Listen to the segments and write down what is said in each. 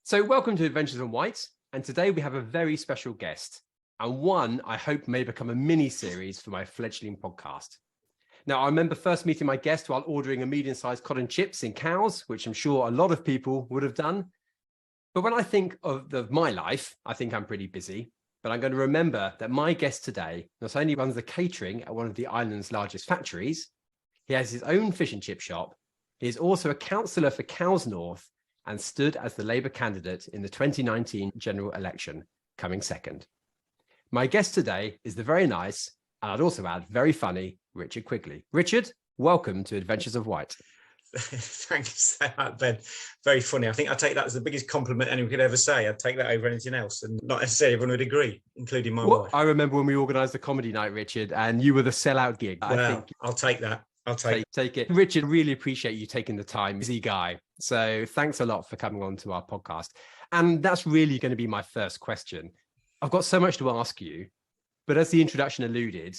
So welcome to Adventures of Wight, and today we have a very special guest, and one I hope may become a mini-series for my fledgling podcast. Now, I remember first meeting my guest while ordering a medium-sized cod and chips in Cowes, which I'm sure a lot of people would have done. But when I think of my life, I think I'm pretty busy, but I'm going to remember that my guest today not only runs the catering at one of the island's largest factories, he has his own fish and chip shop, he is also a councillor for Cowes North, and stood as the Labour candidate in the 2019 general election, coming second. My guest today is the very nice, and I'd also add very funny, Richard Quigley. Richard, welcome to Adventures of Wight. Thank you so much, Ben. Very funny. I think I take that as the biggest compliment anyone could ever say. I'd take that over anything else, and not necessarily everyone would agree, including my wife. I remember when we organised the comedy night, Richard, and you were the sellout gig. Well, I think I'll take that. I'll take it. Richard, really appreciate you taking the time. Busy guy. So thanks a lot for coming on to our podcast. And that's really going to be my first question. I've got so much to ask you, but as the introduction alluded,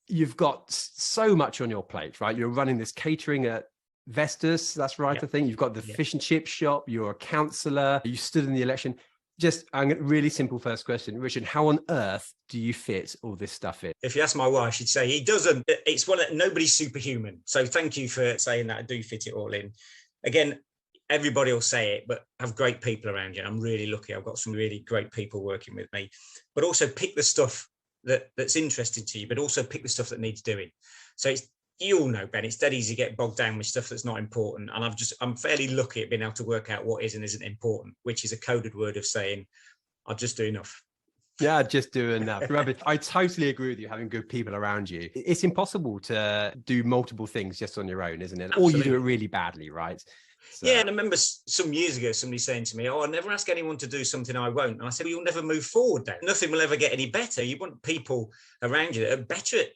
you've got so much on your plate, right? You're running this catering at Vestas, that's right, I think. You've got the fish and chip shop, you're a councillor, you stood in the election. Just a really simple first question. Richard, how on earth do you fit all this stuff in? If you ask my wife, she'd say he doesn't. It's one that nobody's superhuman. So thank you for saying that. I do fit it all in. Again, everybody will say it, but have great people around you. I'm really lucky. I've got some really great people working with me. But also pick the stuff that's interesting to you, but also pick the stuff that needs doing. So you all know, Ben, it's dead easy to get bogged down with stuff that's not important. And I'm fairly lucky at being able to work out what is and isn't important, which is a coded word of saying, I'll just do enough. Yeah, just do enough. I totally agree with you, having good people around you. It's impossible to do multiple things just on your own, isn't it? Absolutely. Or you do it really badly, right? So. Yeah, and I remember some years ago, somebody saying to me, I'll never ask anyone to do something I won't. And I said, well, you'll never move forward then. Nothing will ever get any better. You want people around you that are better at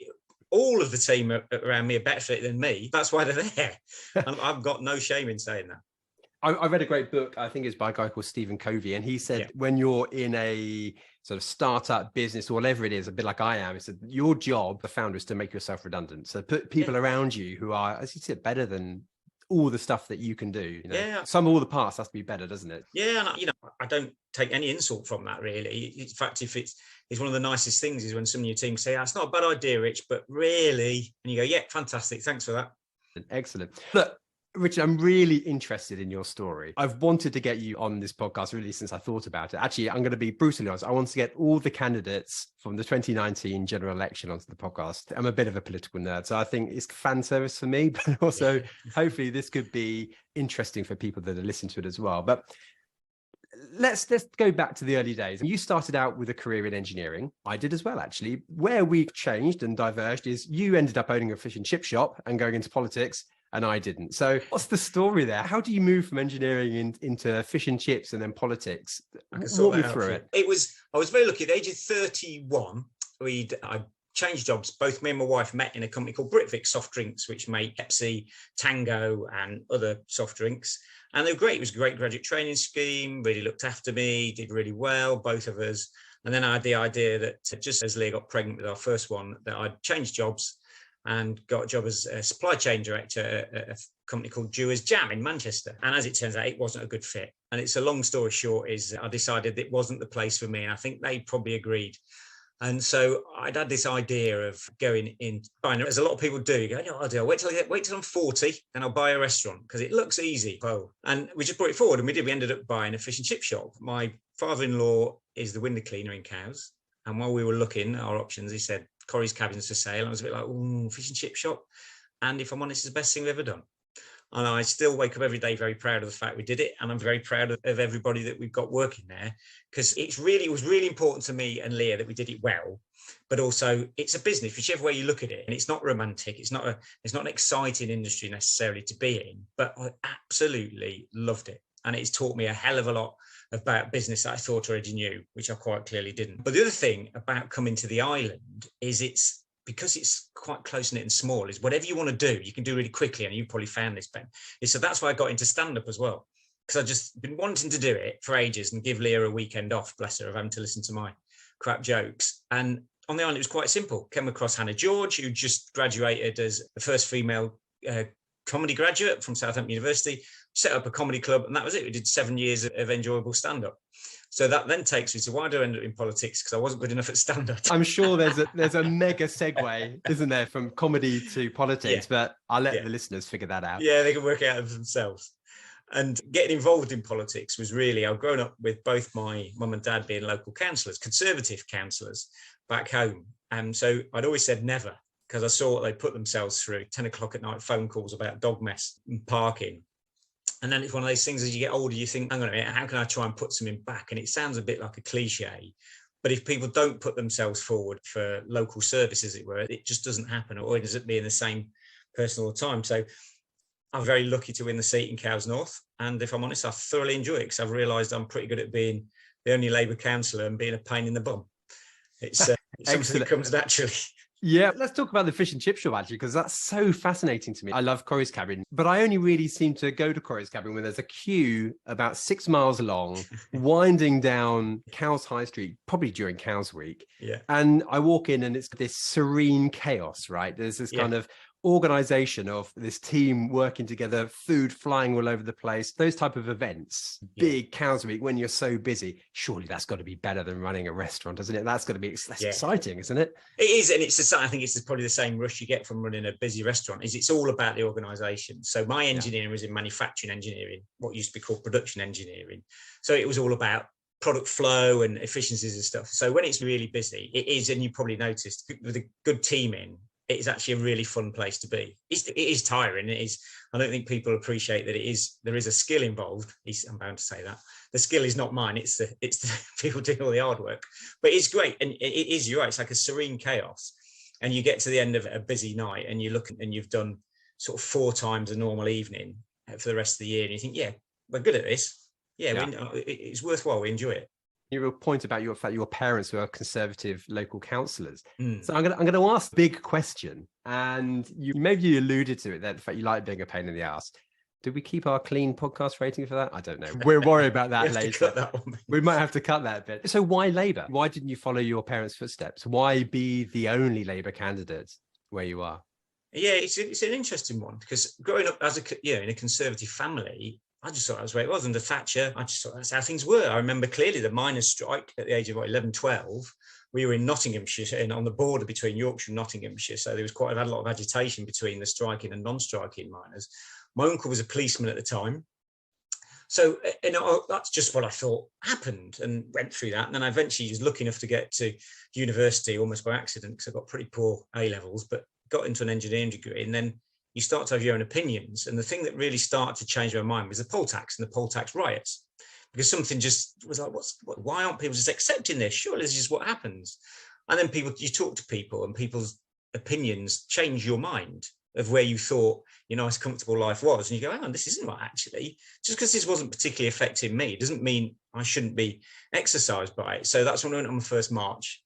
all of the team around me are better at it than me. That's why they're there. And I've got no shame in saying that. I read a great book, I think it's by a guy called Stephen Covey, and he said when you're in a sort of startup business or whatever it is, a bit like I am, he said your job, the founder, is to make yourself redundant. So put people around you who are, as you said, better than all the stuff that you can do. You know? Some of all the parts has to be better, doesn't it? Yeah, and I don't take any insult from that, really. In fact, if it's one of the nicest things is when some of your team say, it's not a bad idea, Rich, but really, and you go, yeah, fantastic, thanks for that. Excellent. Look, Richard, I'm really interested in your story. I've wanted to get you on this podcast really since I thought about it. Actually, I'm going to be brutally honest. I want to get all the candidates from the 2019 general election onto the podcast. I'm a bit of a political nerd, so I think it's fan service for me, but also hopefully this could be interesting for people that are listening to it as well. But let's go back to the early days. You started out with a career in engineering. I did as well, actually. Where we changed and diverged is you ended up owning a fish and chip shop and going into politics, and I didn't. So what's the story there? How do you move from engineering into fish and chips and then politics? Walk me through it. I was very lucky. At the age of 31, I changed jobs. Both me and my wife met in a company called Britvic Soft Drinks, which made Pepsi, Tango and other soft drinks. And they were great. It was a great graduate training scheme, really looked after me, did really well, both of us. And then I had the idea that just as Leah got pregnant with our first one, that I'd change jobs and got a job as a supply chain director at a company called Dewars Jam in Manchester. And as it turns out, it wasn't a good fit. And it's a long story short is I decided it wasn't the place for me. And I think they probably agreed. And so I'd had this idea of going in, buying, as a lot of people do, you go, I'll wait till I'm 40 and I'll buy a restaurant because it looks easy. Oh. And we just brought it forward and we did. We ended up buying a fish and chip shop. My father-in-law is the window cleaner in Cowes. And while we were looking at our options, he said, Corrie's Cabins for sale. I was a bit like, fish and chip shop. And if I'm honest, it's the best thing we've ever done. And I still wake up every day very proud of the fact we did it. And I'm very proud of everybody that we've got working there, because it was really important to me and Leah that we did it well. But also it's a business, whichever way you look at it. And it's not romantic. It's not an exciting industry necessarily to be in, but I absolutely loved it. And it's taught me a hell of a lot about business that I thought I already knew, which I quite clearly didn't. But the other thing about coming to the island is because it's quite close-knit and small, is whatever you want to do, you can do really quickly. And you probably found this, Ben. So that's why I got into stand-up as well, because I've just been wanting to do it for ages and give Leah a weekend off, bless her, of having to listen to my crap jokes. And on the island, it was quite simple. Came across Hannah George, who just graduated as the first female comedy graduate from Southampton University. set up a comedy club, and that was it. We did 7 years of enjoyable stand-up. So that then takes me to why do I end up in politics? Because I wasn't good enough at stand-up. I'm sure there's a mega segue, isn't there, from comedy to politics, but I'll let the listeners figure that out. Yeah, they can work it out for themselves. And getting involved in politics was really, I've grown up with both my mum and dad being local councillors, Conservative councillors back home. And so I'd always said never, because I saw what they put themselves through, 10 o'clock at night phone calls about dog mess and parking. And then it's one of those things, as you get older, you think, hang on a minute, how can I try and put something back? And it sounds a bit like a cliche, but if people don't put themselves forward for local service, as it were, it just doesn't happen, or it ends up being the same person all the time. So I'm very lucky to win the seat in Cowes North. And if I'm honest, I thoroughly enjoy it, because I've realised I'm pretty good at being the only Labour councillor and being a pain in the bum. It's something that comes naturally. Yeah, let's talk about the fish and chip shop, actually, because that's so fascinating to me. I love Corrie's Cabin, but I only really seem to go to Corrie's Cabin when there's a queue about 6 miles long, winding down Cowes High Street, probably during Cowes Week. Yeah. And I walk in and it's this serene chaos, right? There's this kind of organization of this team working together, food flying all over the place, those type of events, big Cowes Week when you're so busy. Surely that's got to be better than running a restaurant, isn't it? That's got to be exciting, isn't it? It is, and I think it's probably the same rush you get from running a busy restaurant. Is it's all about the organisation. So my engineering was in manufacturing engineering, what used to be called production engineering. So it was all about product flow and efficiencies and stuff. So when it's really busy, it is, and you probably noticed, with a good team in, it is actually a really fun place to be. It is tiring. It is. I don't think people appreciate that there is a skill involved. I'm bound to say that. The skill is not mine. It's the people doing all the hard work. But it's great. And it is, you're right, it's like a serene chaos. And you get to the end of a busy night and you look and you've done sort of 4 times a normal evening for the rest of the year. And you think, yeah, we're good at this. It's worthwhile. We enjoy it. Your point about your parents were Conservative local councillors. So I'm going to ask a big question, and you alluded to it, that the fact you like being a pain in the ass. Did we keep our clean podcast rating for that? I don't know. We'll worry about that later. We might have to cut that bit. So why Labour? Why didn't you follow your parents' footsteps? Why be the only Labour candidate where you are? Yeah, it's an interesting one, because growing up as in a Conservative family, I just thought that was where it was under Thatcher. I just thought that's how things were. I remember clearly the miners' strike at the age of 11, 12. We were in Nottinghamshire and on the border between Yorkshire and Nottinghamshire. So there was had a lot of agitation between the striking and non-striking miners. My uncle was a policeman at the time. So that's just what I thought happened, and went through that. And then I eventually was lucky enough to get to university almost by accident, because I got pretty poor A-levels, but got into an engineering degree. And then you start to have your own opinions. And the thing that really started to change my mind was the poll tax and the poll tax riots, because something just was like, why aren't people just accepting this? Surely this is what happens. And then you talk to people, and people's opinions change your mind of where you thought your nice, comfortable life was. And you go, hang on, this isn't right, actually. Just because this wasn't particularly affecting me doesn't mean I shouldn't be exercised by it. So that's when I went on my first march.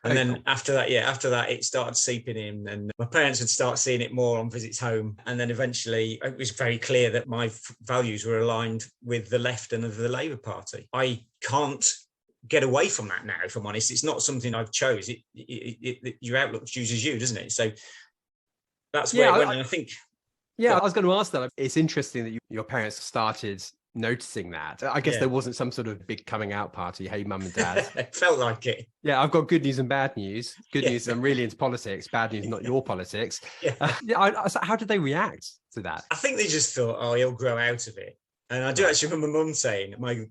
And then after that, it started seeping in, and my parents would start seeing it more on visits home. And then eventually it was very clear that my values were aligned with the left and of the Labour Party. I can't get away from that now, if I'm honest. It's not something I've chose. Your outlook chooses you, doesn't it? So that's where it went. And I think... Yeah, I was going to ask that. It's interesting that your parents started noticing that. I guess there wasn't some sort of big coming out party. Hey, mum and dad. It felt like it. Yeah, I've got good news and bad news. Good news, I'm really into politics. Bad news, not your politics. How did they react to that? I think they just thought, oh, he'll grow out of it. And I do actually remember mum saying, my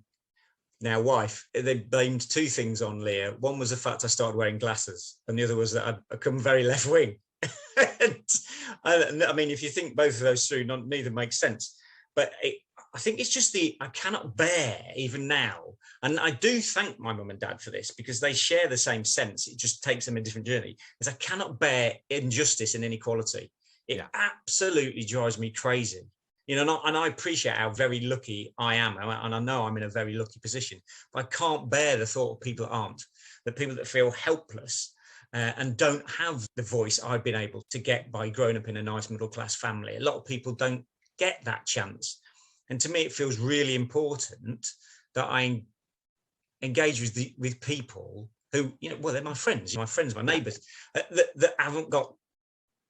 now wife, they blamed 2 things on Leah. One was the fact I started wearing glasses, and the other was that I'd become very left wing. And I mean, if you think both of those through, neither makes sense. But I think it's just I cannot bear, even now, and I do thank my mum and dad for this, because they share the same sense. It just takes them a different journey. Is I cannot bear injustice and inequality. It absolutely drives me crazy. And I appreciate how very lucky I am, and I know I'm in a very lucky position. But I can't bear the thought of people that aren't, the people that feel helpless. And don't have the voice I've been able to get by growing up in a nice middle-class family. A lot of people don't get that chance. And to me, it feels really important that I engage with people who, they're my friends, my neighbours, that haven't got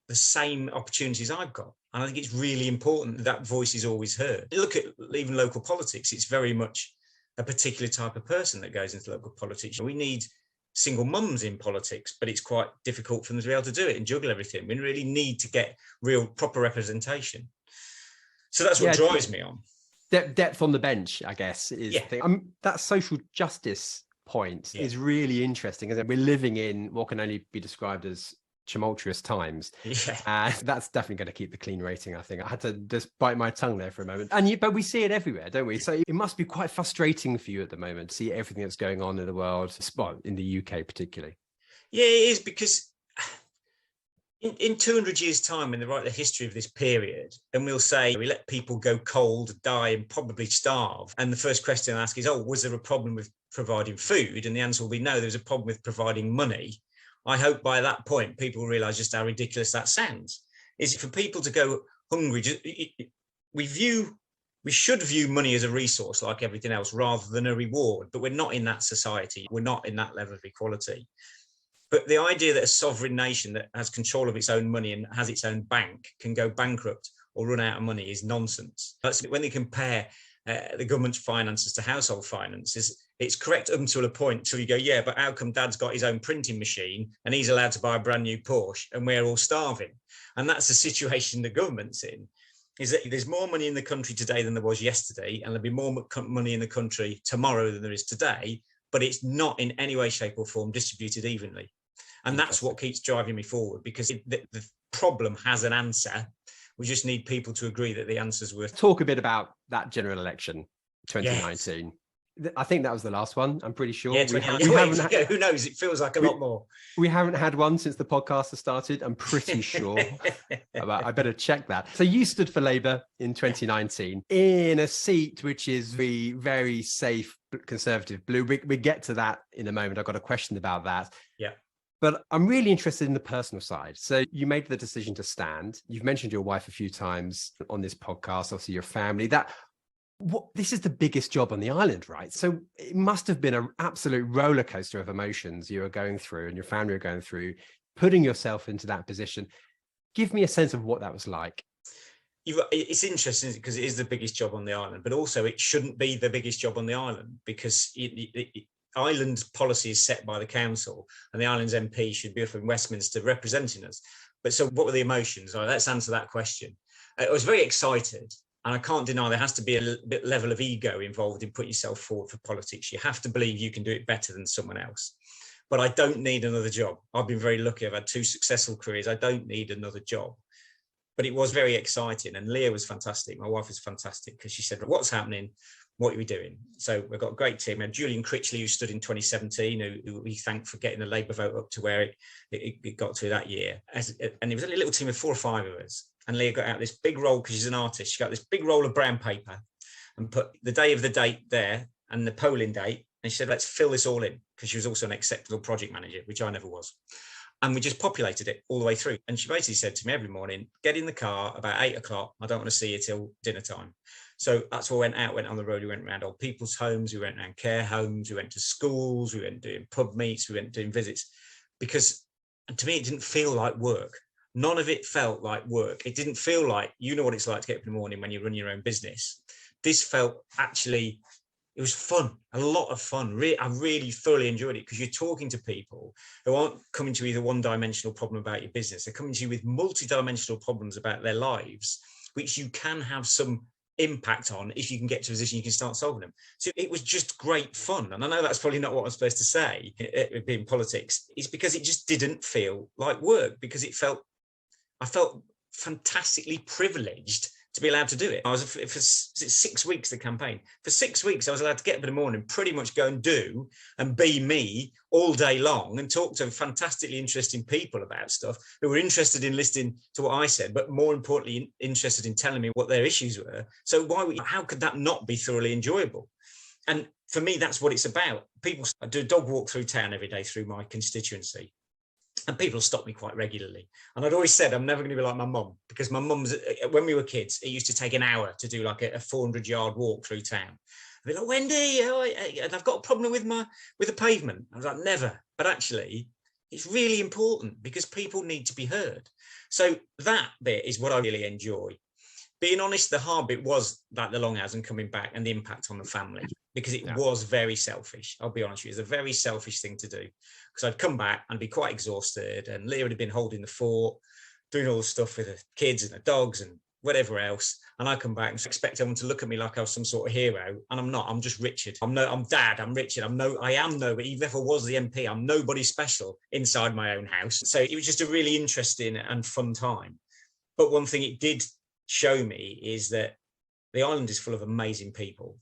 the same opportunities I've got. And I think it's really important that voice is always heard. Look at even local politics. It's very much a particular type of person that goes into local politics. We need single mums in politics, but it's quite difficult for them to be able to do it and juggle everything. We really need to get real proper representation. So that's what drives me on. Depth on the bench, I guess, is the thing. That social justice point is really interesting, isn't it? We're living in what can only be described as tumultuous times. And that's definitely going to keep the clean rating, I think. I had to just bite my tongue there for a moment. But we see it everywhere, don't we? So it must be quite frustrating for you at the moment to see everything that's going on in the world, in the UK particularly. Yeah, it is, because in 200 years' time, when they write the history of this period, and we'll say we let people go cold, die, and probably starve. And the first question I ask is, was there a problem with providing food? And the answer will be no, there was a problem with providing money. I hope by that point, people will realise just how ridiculous that sounds. Is for people to go hungry, we should view money as a resource like everything else rather than a reward, but we're not in that society. We're not in that level of equality. But the idea that a sovereign nation that has control of its own money and has its own bank can go bankrupt or run out of money is nonsense. That's when they compare the government's finances to household finances. It's correct up until a point until you go, yeah, but how come dad's got his own printing machine and he's allowed to buy a brand new Porsche and we're all starving? And that's the situation the government's in, is that there's more money in the country today than there was yesterday, and there'll be more money in the country tomorrow than there is today, but it's not in any way, shape or form distributed evenly. And that's what keeps driving me forward, because the problem has an answer. We just need people to agree that the answer's worth. Talk a bit about that general election, 2019. Yes. I think that was the last one, I'm pretty sure. Yeah, who knows? It feels like a lot more. We haven't had one since the podcast has started, I'm pretty sure. I better check that. So you stood for Labour in 2019 in a seat which is the very safe Conservative blue. We get to that in a moment. I've got a question about that. Yeah. But I'm really interested in the personal side. So you made the decision to stand. You've mentioned your wife a few times on this podcast, obviously your family. This is the biggest job on the island, right? So it must have been an absolute roller coaster of emotions you were going through and your family were going through, putting yourself into that position. Give me a sense of what that was like. It's interesting because it is the biggest job on the island, but also it shouldn't be the biggest job on the island, because island policy is set by the council and the island's MP should be up in Westminster representing us. But so what were the emotions? Let's answer that question. I was very excited. And I can't deny there has to be a bit level of ego involved in putting yourself forward for politics. You have to believe you can do it better than someone else. But I don't need another job. I've been very lucky. I've had 2 successful careers. I don't need another job. But it was very exciting. And Leah was fantastic. My wife was fantastic, because she said, what's happening? What are we doing? So we've got a great team. We had Julian Critchley, who stood in 2017, who we thank for getting the Labour vote up to where it got to that year. And it was only a little team of 4 or 5 of us. And Leah got out this big roll, because she's an artist. She got this big roll of brown paper and put the day of the date there and the polling date. And she said, let's fill this all in, because she was also an acceptable project manager, which I never was. And we just populated it all the way through. And she basically said to me every morning, get in the car about 8 o'clock. I don't want to see you till dinner time. So that's what went on the road. We went around old people's homes. We went around care homes. We went to schools. We went doing pub meets. We went doing visits, because to me, it didn't feel like work. None of it felt like work. It didn't feel like, you know what it's like to get up in the morning when you run your own business. This felt actually, it was fun, a lot of fun. I really thoroughly enjoyed it, because you're talking to people who aren't coming to you with a one-dimensional problem about your business. They're coming to you with multi-dimensional problems about their lives, which you can have some impact on if you can get to a position you can start solving them. So it was just great fun. And I know that's probably not what I'm supposed to say in politics. It's because it just didn't feel like work, because I felt fantastically privileged to be allowed to do it. I was for 6 weeks, the campaign. For 6 weeks, I was allowed to get up in the morning, pretty much go and do and be me all day long, and talk to fantastically interesting people about stuff who were interested in listening to what I said, but more importantly, interested in telling me what their issues were. So how could that not be thoroughly enjoyable? And for me, that's what it's about. I do a dog walk through town every day through my constituency. And people stop me quite regularly. And I'd always said, I'm never going to be like my mum, because my mum's, when we were kids, it used to take an hour to do like a 400-yard walk through town. I'd be like, Wendy, and I've got a problem with the pavement. I was like, never. But actually, it's really important, because people need to be heard. So that bit is what I really enjoy. Being honest, the hard bit was like the long hours and coming back and the impact on the family, because it was very selfish. I'll be honest with you, it's a very selfish thing to do, because I'd come back and be quite exhausted, and Leah would have been holding the fort, doing all the stuff with the kids and the dogs and whatever else, and I come back and expect everyone to look at me like I was some sort of hero, and I'm not. I'm just Richard. I'm Dad. I'm Richard. I am nobody. Even if I was the MP, I'm nobody special inside my own house. So it was just a really interesting and fun time. But one thing it did show me is that the island is full of amazing people,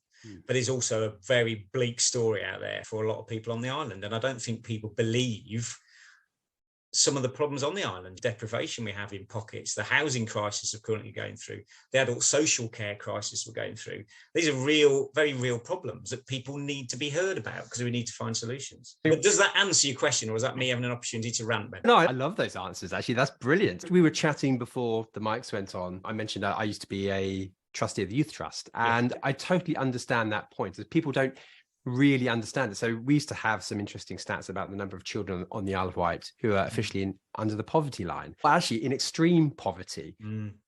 but there's also a very bleak story out there for a lot of people on the island, and I don't think people believe some of the problems on the island. Deprivation we have in pockets, the housing crisis we're currently going through, the adult social care crisis we're going through. These are real, very real problems that people need to be heard about, because we need to find solutions. But does that answer your question, or was that me having an opportunity to rant, Ben? No, I love those answers, actually. That's brilliant. We were chatting before the mics went on. I mentioned that I used to be a trustee of the Youth Trust, and I totally understand that point, that people don't really understand it. So we used to have some interesting stats about the number of children on the Isle of Wight who are officially under the poverty line, well, actually in extreme poverty.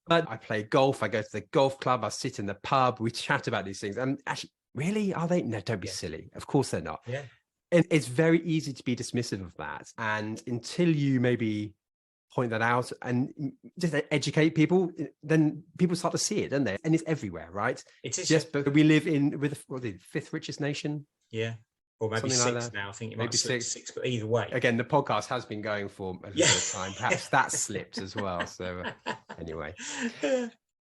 But I play golf, I go to the golf club, I sit in the pub, we chat about these things, and actually, really, are they? No, don't be silly. Of course they're not. And it's very easy to be dismissive of that, and until you maybe point that out and just educate people, then people start to see it, don't they? And it's everywhere, right? It is. Just, but we live in with the fifth richest nation. Or maybe something six like now. I think it maybe might be six, but either way. Again, the podcast has been going for a little bit of time. Perhaps that slipped as well. So anyway.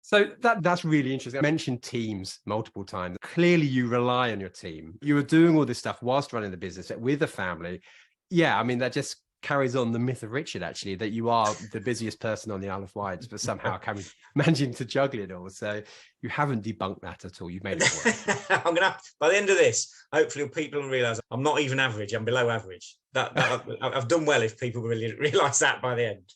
So that's really interesting. I mentioned teams multiple times. Clearly, you rely on your team. You were doing all this stuff whilst running the business with a family. Yeah, I mean, that just carries on the myth of Richard, actually, that you are the busiest person on the Isle of Wight, but somehow managing to juggle it all. So you haven't debunked that at all. You've made it work. I'm gonna, by the end of this, hopefully people will realise I'm not even average. I'm below average. That I've done well if people really realise that by the end.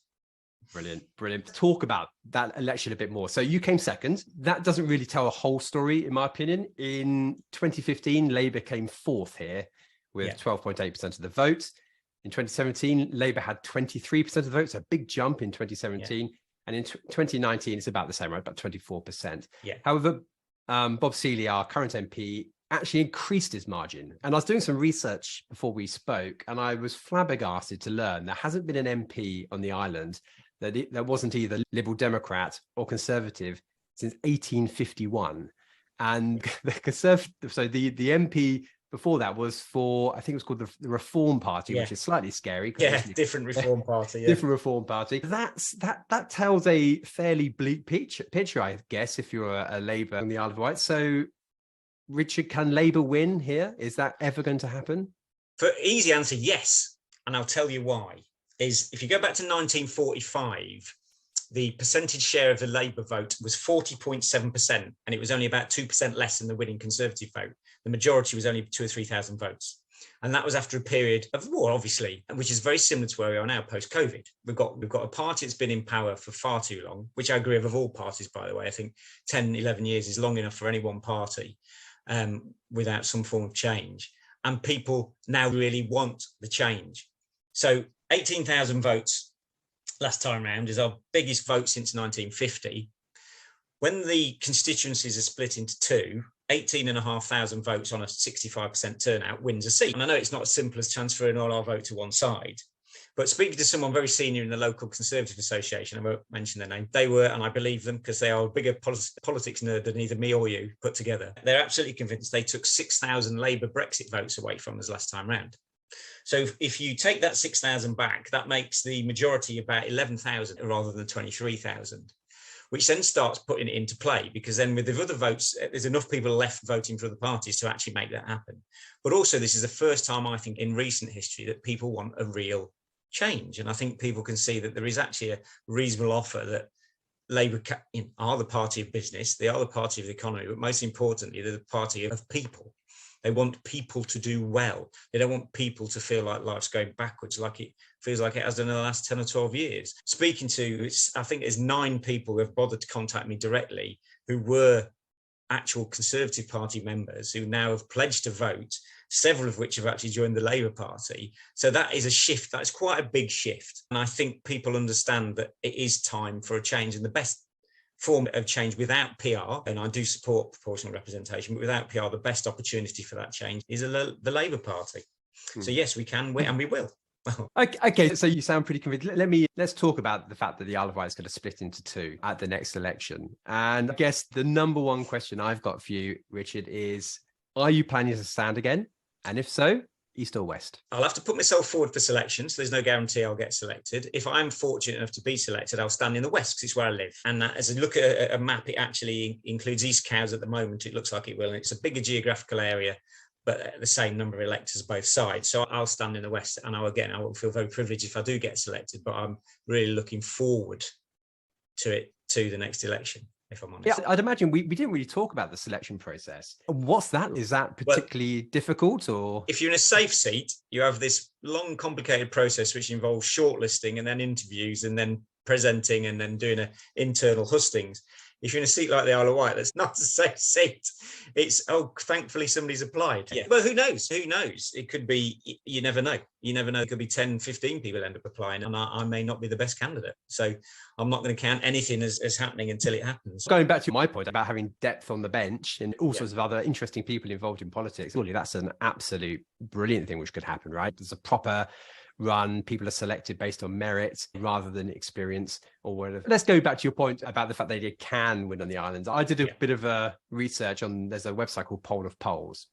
Brilliant. Talk about that election a bit more. So you came second. That doesn't really tell a whole story, in my opinion. In 2015, Labour came fourth here with 12.8% of the vote. In 2017, Labour had 23% of the votes, a big jump in 2017. And in 2019, it's about the same, right? About 24%. However, Bob Seeley, our current MP, actually increased his margin. And I was doing some research before we spoke, and I was flabbergasted to learn there hasn't been an MP on the island that wasn't either Liberal Democrat or Conservative since 1851. And the Conservative, so the MP before that was for, I think it was called the Reform Party, which is slightly scary. Different Reform Party. Different Reform Party. That tells a fairly bleak picture, I guess, if you're a Labour on the Isle of Wight. So, Richard, can Labour win here? Is that ever going to happen? For easy answer, yes. And I'll tell you why. Is if you go back to 1945, the percentage share of the Labour vote was 40.7%, and it was only about 2% less than the winning Conservative vote. The majority was only 2,000 or 3,000 votes. And that was after a period of war, obviously, which is very similar to where we are now post-COVID. We've got a party that's been in power for far too long, which I agree with of all parties, by the way. I think 10, 11 years is long enough for any one party without some form of change. And people now really want the change. So 18,000 votes last time round is our biggest vote since 1950. When the constituencies are split into two, 18,500 votes on a 65% turnout wins a seat. And I know it's not as simple as transferring all our vote to one side, but speaking to someone very senior in the local Conservative Association, I won't mention their name, they were, and I believe them because they are a bigger politics nerd than either me or you put together. They're absolutely convinced they took 6,000 Labour Brexit votes away from us last time round. So if you take that 6,000 back, that makes the majority about 11,000 rather than 23,000, which then starts putting it into play, because then with the other votes, there's enough people left voting for other parties to actually make that happen. But also, this is the first time, I think, in recent history that people want a real change. And I think people can see that there is actually a reasonable offer that Labour are the party of business, they are the party of the economy, but most importantly, they're the party of people. They want people to do well. They don't want people to feel like life's going backwards, like it feels like it has done in the last 10 or 12 years. Speaking to, I think there's 9 people who have bothered to contact me directly who were actual Conservative Party members who now have pledged to vote, several of which have actually joined the Labour Party. So that is a shift. That's quite a big shift. And I think people understand that it is time for a change, and the best form of change without PR, and I do support proportional representation, but without PR, the best opportunity for that change is the Labour Party. So yes, we can win, and we will. Okay, so you sound pretty convinced. Let's talk about the fact that the Isle of Wight is going to split into two at the next election. And I guess the number one question I've got for you, Richard, is, are you planning to stand again? And if so, east or west? I'll have to put myself forward for selection, so there's no guarantee I'll get selected. If I'm fortunate enough to be selected, I'll stand in the west, because it's where I live. And as I look at a map, it actually includes East Cowes at the moment. It looks like it will, and it's a bigger geographical area, but the same number of electors both sides. So I'll stand in the west, and I will feel very privileged if I do get selected, but I'm really looking forward to the next election, if I'm honest. Yeah, I'd imagine we didn't really talk about the selection process. What's that? Is that particularly difficult, or? If you're in a safe seat, you have this long, complicated process which involves shortlisting and then interviews and then presenting and then doing internal hustings. If you're in a seat like the Isle of Wight, that's not a safe seat. It's, thankfully somebody's applied. Yeah. Well, who knows? Who knows? It could be, you never know. You never know. It could be 10, 15 people end up applying, and I may not be the best candidate. So I'm not going to count anything as happening until it happens. Going back to my point about having depth on the bench and all sorts of other interesting people involved in politics, surely that's an absolute brilliant thing which could happen, right? There's a proper run, people are selected based on merit rather than experience or whatever. Let's go back to your point about the fact that they can win on the islands. I did a bit of research on, there's a website called Poll of Polls,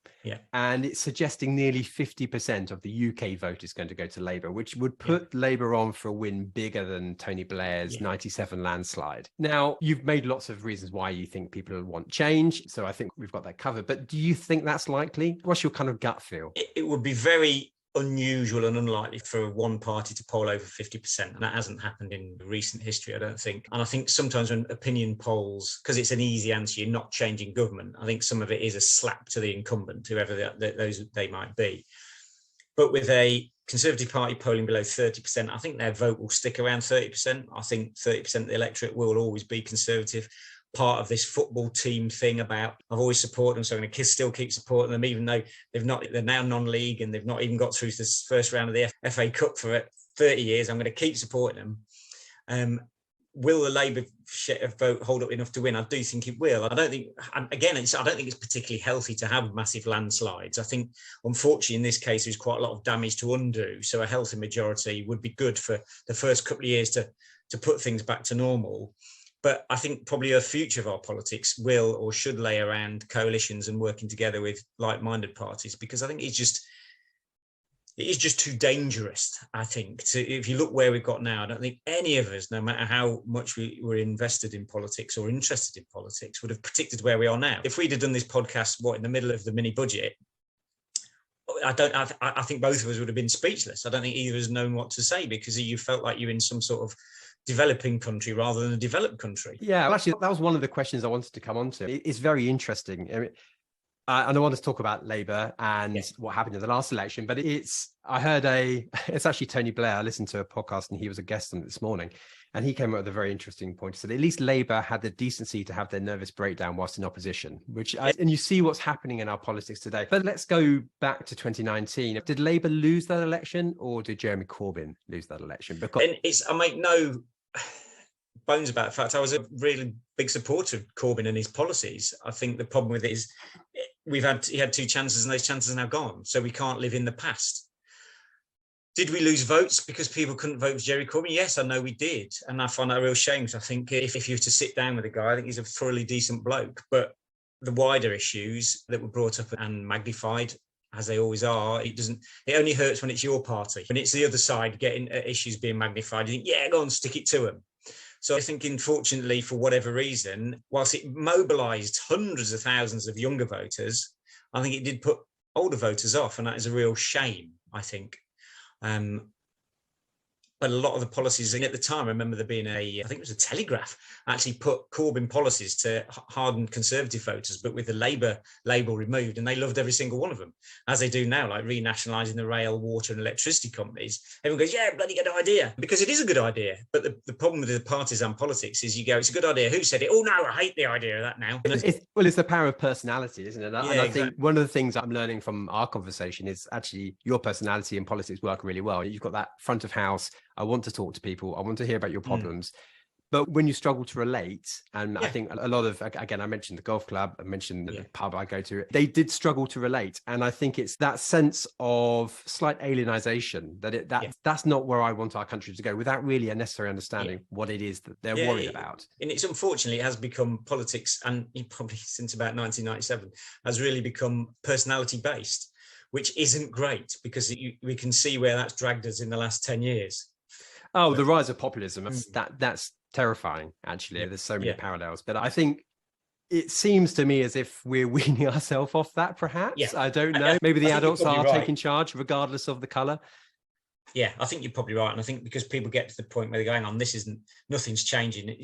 and it's suggesting nearly 50% of the UK vote is going to go to Labour, which would put Labour on for a win bigger than Tony Blair's 97 landslide. Now, you've made lots of reasons why you think people want change, so I think we've got that covered, but do you think that's likely? What's your kind of gut feel? It would be very unusual and unlikely for one party to poll over 50%, and that hasn't happened in recent history, I don't think. And I think sometimes when opinion polls, because it's an easy answer, you're not changing government, I think some of it is a slap to the incumbent, whoever they might be. But with a Conservative Party polling below 30%, I think their vote will stick around 30%. I think 30% of the electorate will always be Conservative. Part of this football team thing about, I've always supported them, so I'm going to still keep supporting them, even though they're now non-league and they've not even got through this first round of the FA Cup for 30 years. I'm going to keep supporting them. Will the Labour vote hold up enough to win? I do think it will. I don't think it's particularly healthy to have massive landslides. I think, unfortunately, in this case, there's quite a lot of damage to undo. So a healthy majority would be good for the first couple of years to put things back to normal. But I think probably the future of our politics will or should lay around coalitions and working together with like-minded parties, because I think it is just too dangerous, I think. If you look where we've got now, I don't think any of us, no matter how much we were invested in politics or interested in politics, would have predicted where we are now. If we'd have done this podcast, in the middle of the mini budget, I think both of us would have been speechless. I don't think either of us known what to say, because you felt like you're in some sort of developing country rather than a developed country. Yeah, well, actually, that was one of the questions I wanted to come on to. It's very interesting. I mean, and I want to talk about Labour and what happened in the last election, but it's actually Tony Blair. I listened to a podcast and he was a guest on it this morning, and he came up with a very interesting point. He said at least Labour had the decency to have their nervous breakdown whilst in opposition, and you see what's happening in our politics today. But let's go back to 2019. Did Labour lose that election, or did Jeremy Corbyn lose that election? Because I make no bones about the fact I was a really big supporter of Corbyn and his policies. I think the problem with it is he had two chances and those chances are now gone. So we can't live in the past. Did we lose votes because people couldn't vote for Jerry Corbyn? Yes, I know we did. And I find that a real shame. I think if you were to sit down with a guy, I think he's a thoroughly decent bloke. But the wider issues that were brought up and magnified, as they always are, it only hurts when it's your party. When it's the other side getting issues being magnified, you think, yeah, go on, stick it to them. So I think, unfortunately, for whatever reason, whilst it mobilised hundreds of thousands of younger voters, I think it did put older voters off, and that is a real shame, I think. But But a lot of the policies, and at the time, I remember there being I think it was a Telegraph, actually put Corbyn policies to harden Conservative voters, but with the Labour label removed, and they loved every single one of them, as they do now, like renationalising the rail, water and electricity companies. Everyone goes, yeah, bloody good idea, because it is a good idea. But the problem with the partisan politics is you go, it's a good idea. Who said it? Oh, no, I hate the idea of that now. It's the power of personality, isn't it? Yeah, and I exactly. think one of the things I'm learning from our conversation is actually your personality and politics work really well. You've got that front of house. I want to talk to people. I want to hear about your problems. But when you struggle to relate, and I think a lot of, again, I mentioned the golf club, I mentioned the pub I go to, they did struggle to relate. And I think it's that sense of slight alienization that's not where I want our country to go, without really a necessary understanding what it is that they're worried about. And it's unfortunately, it has become politics, and probably since about 1997, has really become personality based, which isn't great, because we can see where that's dragged us in the last 10 years. Oh, the rise of populism. That's terrifying, actually. There's so many parallels. But I think it seems to me as if we're weaning ourselves off that, perhaps. I don't know. Maybe the adults are taking charge, regardless of the colour. Yeah, I think you're probably right. And I think because people get to the point where they're going on, nothing's changing.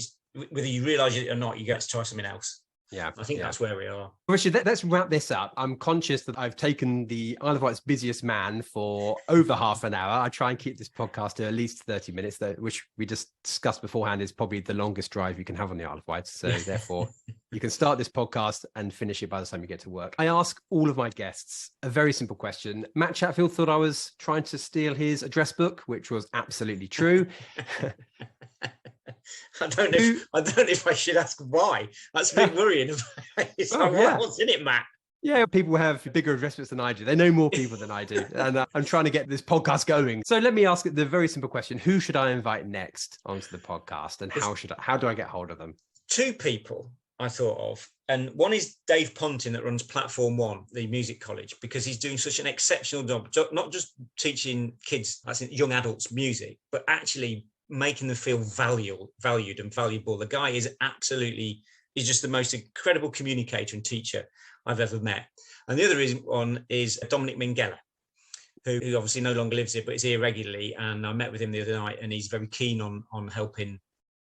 Whether you realise it or not, you get to try something else. Yeah, I think that's where we are. Richard, let's wrap this up. I'm conscious that I've taken the Isle of Wight's busiest man for over half an hour. I try and keep this podcast to at least 30 minutes, which we just discussed beforehand is probably the longest drive you can have on the Isle of Wight. So therefore, you can start this podcast and finish it by the time you get to work. I ask all of my guests a very simple question. Matt Chatfield thought I was trying to steal his address book, which was absolutely true. I don't know if I should ask why. That's a bit worrying. What's in it, Matt? Yeah, people have bigger address books than I do. They know more people than I do. And I'm trying to get this podcast going. So let me ask the very simple question. Who should I invite next onto the podcast? And how do I get hold of them? Two people I thought of. And one is Dave Ponting, that runs Platform One, the music college, because he's doing such an exceptional job, not just teaching kids, I think young adults, music, but actually making them feel valued and valuable. The guy is just the most incredible communicator and teacher I've ever met. And the other one is Dominic Minghella, who obviously no longer lives here, but is here regularly. And I met with him the other night, and he's very keen on helping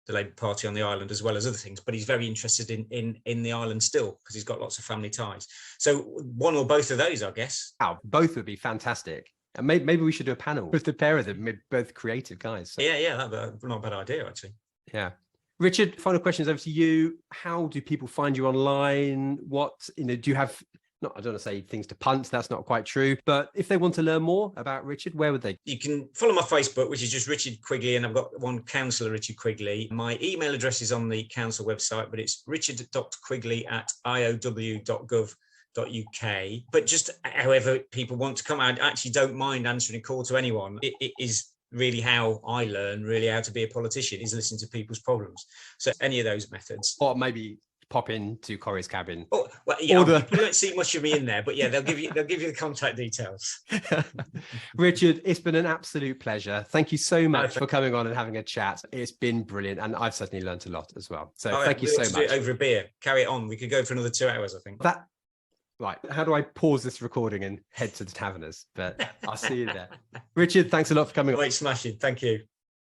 the Labour Party on the island, as well as other things. But he's very interested in the island still, because he's got lots of family ties. So one or both of those, I guess. Oh, both would be fantastic. And maybe we should do a panel with the pair of them, both creative guys. So. Yeah, that's not a bad idea, actually. Yeah. Richard, final questions over to you. How do people find you online? Do you have, I don't want to say things to punt, that's not quite true, but if they want to learn more about Richard, where would they? You can follow my Facebook, which is just Richard Quigley, and I've got one councillor, Richard Quigley. My email address is on the council website, but it's richard.quigley@iow.gov.uk. But just however people want to come, I actually don't mind answering a call to anyone. It is really how I learn, really how to be a politician, is listening to people's problems. So any of those methods. Or maybe pop into Corey's cabin. Oh, well, yeah, you won't see much of me in there, but yeah, they'll give you the contact details. Richard, it's been an absolute pleasure. Thank you so much for coming on and having a chat. It's been brilliant, and I've certainly learned a lot as well. So thank you so much. Do it over a beer. Carry it on. We could go for another 2 hours, I think. Right, how do I pause this recording and head to the taverners? But I'll see you there. Richard, thanks a lot for coming on. Smashing. Thank you.